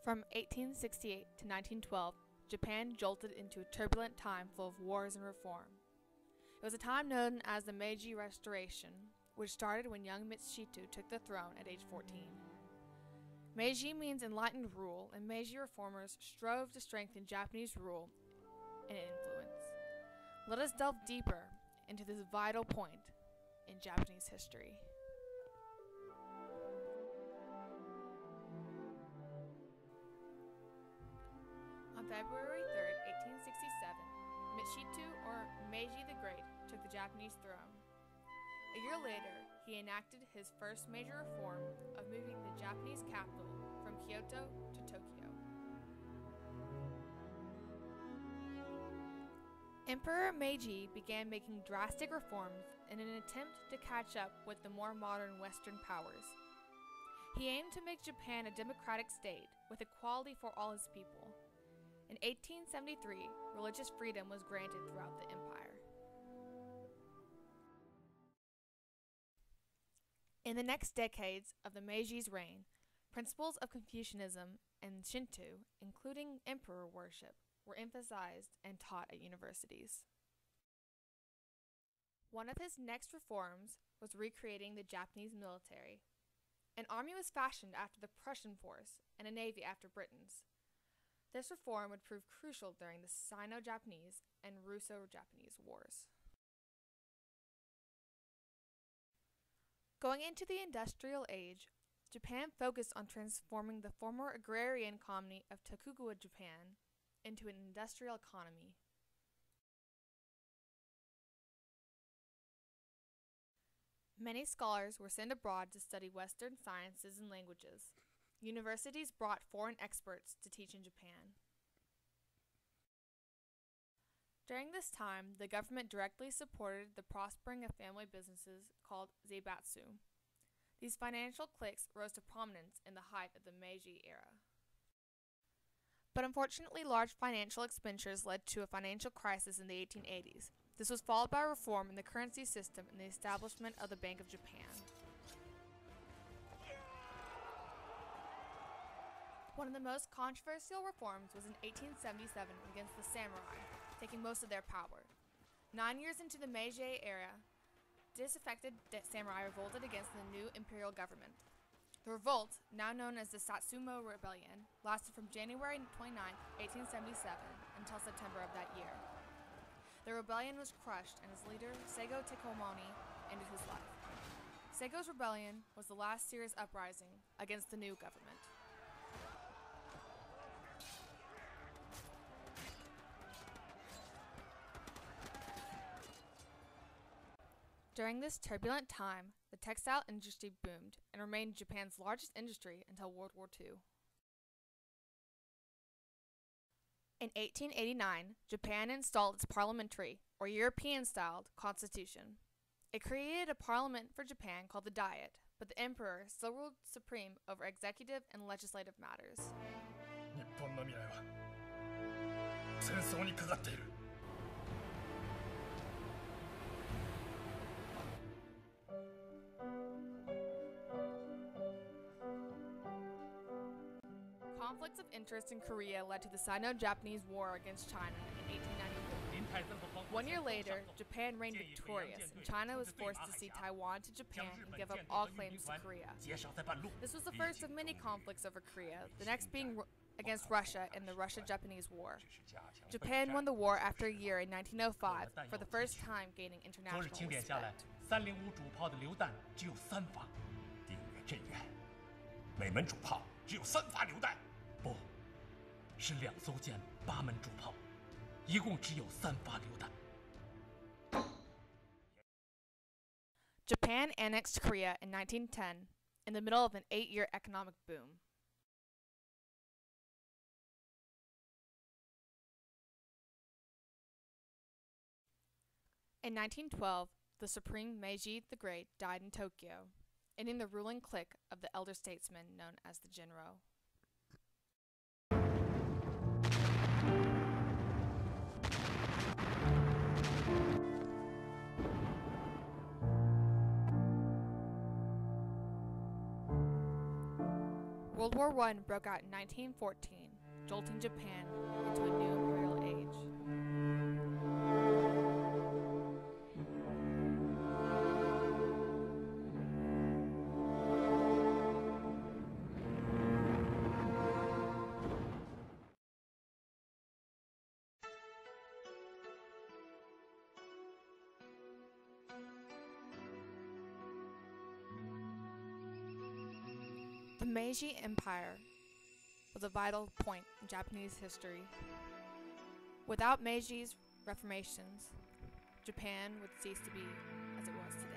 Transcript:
From 1868 to 1912, Japan jolted into a turbulent time full of wars and reform. It was a time known as the Meiji Restoration, which started when young Mitsuhito took the throne at age 14. Meiji means enlightened rule, and Meiji reformers strove to strengthen Japanese rule and influence. Let us delve deeper into this vital point in Japanese history. On February 3rd, 1867, Mitsuhito, or Meiji the Great, took the Japanese throne. A year later, he enacted his first major reform of moving the Japanese capital from Kyoto to Tokyo. Emperor Meiji began making drastic reforms in an attempt to catch up with the more modern Western powers. He aimed to make Japan a democratic state with equality for all his people. In 1873, religious freedom was granted throughout the empire. In the next decades of the Meiji's reign, principles of Confucianism and Shinto, including emperor worship, were emphasized and taught at universities. One of his next reforms was recreating the Japanese military. An army was fashioned after the Prussian force and a navy after Britain's. This reform would prove crucial during the Sino-Japanese and Russo-Japanese wars. Going into the industrial age, Japan focused on transforming the former agrarian colony of Tokugawa Japan into an industrial economy. Many scholars were sent abroad to study Western sciences and languages. Universities brought foreign experts to teach in Japan. During this time, the government directly supported the prospering of family businesses called zaibatsu. These financial cliques rose to prominence in the height of the Meiji era. But unfortunately, large financial expenditures led to a financial crisis in the 1880s. This was followed by reform in the currency system and the establishment of the Bank of Japan. One of the most controversial reforms was in 1877 against the samurai, taking most of their power. 9 years into the Meiji era, disaffected samurai revolted against the new imperial government. The revolt, now known as the Satsumo Rebellion, lasted from January 29, 1877 until September of that year. The rebellion was crushed and its leader, Seigo Takemono, ended his life. Seigo's rebellion was the last serious uprising against the new government. During this turbulent time, the textile industry boomed and remained Japan's largest industry until World War II. In 1889, Japan installed its parliamentary, or European-styled, constitution. It created a parliament for Japan called the Diet, but the emperor still ruled supreme over executive and legislative matters. 日本の未来は戦争にかかっている。 Conflicts of interest in Korea led to the Sino-Japanese War against China in 1894. 1 year later, Japan reigned victorious, and China was forced to cede Taiwan to Japan and give up all claims to Korea. This was the first of many conflicts over Korea, the next being against Russia in the Russia-Japanese War. Japan won the war after a year in 1905, for the first time gaining international respect. 305主炮的榴弹只有3发，定远镇远，每门主炮只有3发榴弹。 不，是2艘舰8门主炮，一共只有3发榴弹。 Japan annexed Korea in 1910, in the middle of an 8-year economic boom. In 1912, the Supreme Meiji the Great died in Tokyo, ending the ruling clique of the elder statesmen known as the Genro. World War I broke out in 1914, jolting Japan into a new imperial age. The Meiji Empire was a vital point in Japanese history. Without Meiji's reformations, Japan would cease to be as it was today.